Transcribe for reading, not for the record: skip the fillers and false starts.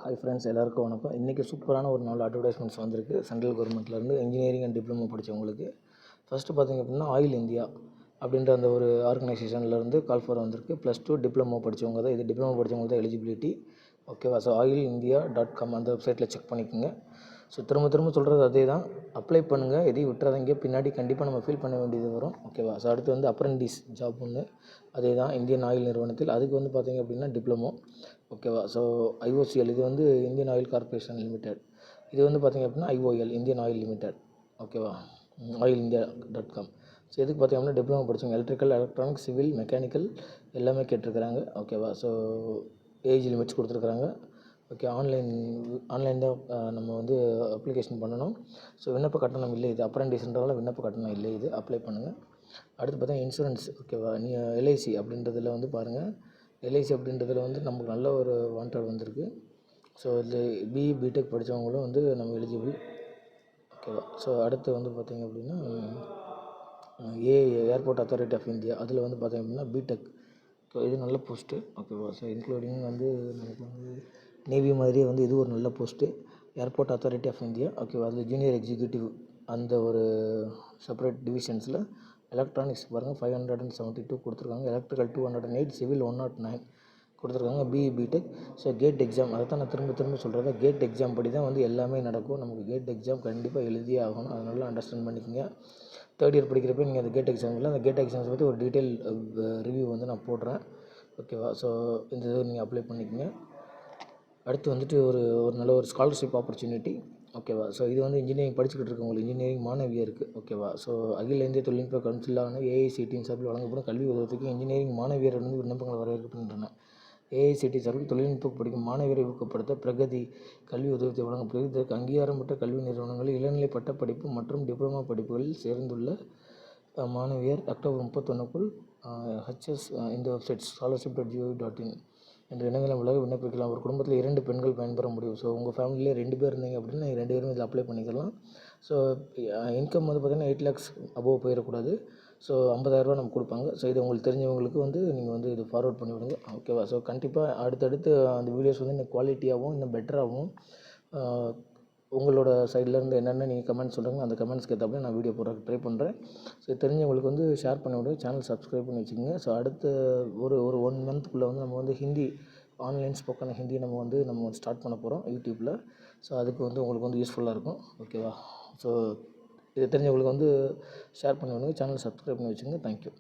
Hi friends, எல்லாருக்கும் வணக்கம். இன்றைக்கி சூப்பரான ஒரு 4 அட்வர்டைஸ்மெண்ட்ஸ் வந்திருக்கு சென்ட்ரல் கவர்மெண்ட்லேருந்து இன்ஜினியரிங் அண்ட் டிப்ளமோ படித்தவங்களுக்கு. ஃபஸ்ட்டு பார்த்திங்க அப்படின்னா ஆயில் இந்தியா அப்படின்ற அந்த ஒரு ஆர்கனைசேஷன்லேருந்து கால் ஃபார் வந்திருக்கு. +2 டிப்ளமோ படித்தவங்க தான், இது டிப்ளமோ படித்தவங்க தான் எலிஜிபிலிட்டி. ஓகேவா? ஸோ oilindia.com அந்த வெப்சைட்டில் செக் பண்ணிக்கோங்க. ஸோ திரும்ப சொல்கிறது அதே தான், அப்ளை பண்ணுங்கள், எதையும் விட்டுறாதீங்க. பின்னாடி கண்டிப்பாக நம்ம ஃபீல் பண்ண வேண்டியது வரும். ஓகேவா? ஸோ அடுத்து வந்து அப்ரெண்டிஸ் ஜாப் ஒன்று, அதே தான் இந்தியன் ஆயில் நிறுவனத்தில். அதுக்கு வந்து பார்த்திங்க அப்படின்னா டிப்ளமோ. ஓகேவா? ஸோ ஐஓசிஎல் இது வந்து இந்தியன் ஆயில் கார்பரேஷன் லிமிடெட். இது வந்து பார்த்திங்க அப்படின்னா ஐஓஎல் இந்தியன் ஆயில் லிமிடெட். ஓகேவா? oilindia.com. ஸோ இதுக்கு பார்த்திங்க அப்படின்னா டிப்ளமோ படித்தவங்க எலக்ட்ரிக்கல், எலக்ட்ரானிக்ஸ், சிவில், மெக்கானிக்கல் எல்லாமே கேட்டிருக்கிறாங்க. ஓகேவா? ஸோ ஏஜ் லிமிட்ஸ் கொடுத்துருக்குறாங்க. ஓகே, ஆன்லைன் தான் நம்ம வந்து அப்ளிகேஷன் பண்ணணும். ஸோ விண்ணப்ப கட்டணம் இல்லை, இது அப்ரெண்டிஸ்ன்றதால விண்ணப்ப கட்டணம் இல்லை, இது அப்ளை பண்ணுங்கள். அடுத்து பார்த்தீங்கன்னா இன்சூரன்ஸ். ஓகேவா? எல்ஐசி அப்படின்றதில் வந்து பாருங்கள், எல்ஐசி அப்படின்றதில் வந்து நமக்கு நல்ல ஒரு வாண்டட் வந்திருக்கு. ஸோ இதில் பிஇ பிடெக் படித்தவங்களும் வந்து நம்ம எலிஜிபிள். ஓகேவா? ஸோ அடுத்து வந்து பார்த்திங்க அப்படின்னா ஏர்போர்ட் அத்தாரிட்டி ஆஃப் இந்தியா, அதில் வந்து பார்த்திங்க அப்படின்னா பிடெக். ஸோ இது நல்ல போஸ்ட்டு. ஓகேவா? ஸோ இன்க்ளூடிங் வந்து நமக்கு வந்து நேவி மாதிரியே வந்து இது ஒரு நல்ல post, airport authority of India. ஓகேவா? அதில் ஜூனியர் எக்ஸிக்யூட்டிவ் அந்த ஒரு செப்பரேட் டிவிஷன்ஸில் எலக்ட்ரானிக்ஸ் பாருங்கள் 572 கொடுத்துருக்காங்க, எலக்ட்ரிக்கல் 208, சிவில் 109 கொடுத்துருக்காங்க, BE BTech. So GATE exam, அதை தான் நான் திரும்ப சொல்கிறேன், கேட் எக்ஸாம் படி தான் வந்து எல்லாமே நடக்கும். நமக்கு கேட் எக்ஸாம் கண்டிப்பாக எழுதியே ஆகணும், அதை நல்லா அண்டர்ஸ்டாண்ட் பண்ணிக்கோங்க. தேர்ட் இயர் படிக்கிறப்ப நீங்கள் அந்த கேட் எக்ஸாம் இல்லை, அந்த கேட் எக்ஸாம்ஸ் பற்றி ஒரு டீட்டெயில் ரிவ்யூ வந்து நான் போடுறேன். ஓகேவா? ஸோ இந்த இது நீங்கள் அப்ளை பண்ணிக்கோங்க. அடுத்து வந்துட்டு ஒரு நல்ல ஒரு ஸ்காலர்ஷிப் ஆப்பர்ச்சுனிட்டி. ஓகேவா? ஸோ இது வந்து இன்ஜினியரிங் படிச்சுக்கிட்டு இருக்கவங்களுக்கு, இன்ஜினியரிங் மாணவியருக்கு. ஓகேவா? ஸோ அகில இந்திய தொழில்நுட்ப கவுன்சிலான ஏஐசிடியின் சார்பில் வழங்கப்படும் கல்வி உதவிக்கு இன்ஜினியரிங் மாணவியர் வந்து விண்ணப்பங்கள் வரவேற்கப்படுகின்றன. ஏஐசிடி சார்பில் தொழில்நுட்பம் படிக்கும் மாணவியரை ஊக்கப்படுத்த பிரகதி கல்வி உதவித்தை வழங்கப்படுகிறது. இதற்கு அங்கீகாரம் பெற்ற கல்வி நிறுவனங்களில் இளநிலை பட்டப்படிப்பு மற்றும் டிப்ளமோ படிப்புகளில் சேர்ந்துள்ள மாணவியர் அக்டோபர் 31க்குள் ஹெச்எஸ் இந்த வெப்சைட் scholarship.gov.in என்ற இணையதளம் மூலமாக விண்ணப்பிக்கலாம். ஒரு குடும்பத்தில் 2 பெண்கள் பயன்பெற முடியும். ஸோ உங்கள் ஃபேமிலியில் 2 பேர் இருந்தீங்க அப்படின்னா நீங்கள் 2 பேரும் இதில் அப்ளை பண்ணிக்கலாம். ஸோ இன்கம் வந்து பார்த்திங்கன்னா 8 lakhs அபோவ் போயிடக்கூடாது. ஸோ 50,000 நமக்கு கொடுப்பாங்க. ஸோ இது உங்களுக்கு தெரிஞ்சவங்களுக்கு வந்து நீங்கள் வந்து இது ஃபார்வர்ட் பண்ணி விடுங்க. ஓகேவா? ஸோ கண்டிப்பாக அடுத்தடுத்து அந்த வீடியோஸ் வந்து இன்னும் குவாலிட்டியாகவும் இன்னும் பெட்டராகவும் உங்களோட சைட்லேருந்து என்னென்ன நீங்கள் கமெண்ட்ஸ் சொல்கிறீங்க, அந்த கமெண்ட்ஸ்க்கு ஏற்றாப்புல நான் வீடியோ போடுறதுக்கு ட்ரை பண்ணுறேன். ஸோ தெரிஞ்சவங்களுக்கு வந்து ஷேர் பண்ணி விடுங்க, சேனல் சப்ஸ்கிரைப் பண்ணி வச்சுக்கோங்க. ஸோ அடுத்த ஒரு 1 மந்த்துக்குள்ளே வந்து நம்ம வந்து ஹிந்தி ஆன்லைன் ஸ்போக்கன் ஹிந்தி நம்ம ஸ்டார்ட் பண்ண போகிறோம் யூடியூப்பில். ஸோ அதுக்கு வந்து உங்களுக்கு வந்து யூஸ்ஃபுல்லாக இருக்கும். ஓகேவா? ஸோ இது தெரிஞ்சவங்களுக்கு வந்து ஷேர் பண்ணி விடுங்க, சேனல் சப்ஸ்கிரைப் பண்ணி வச்சுக்கோங்க. தேங்க்யூ.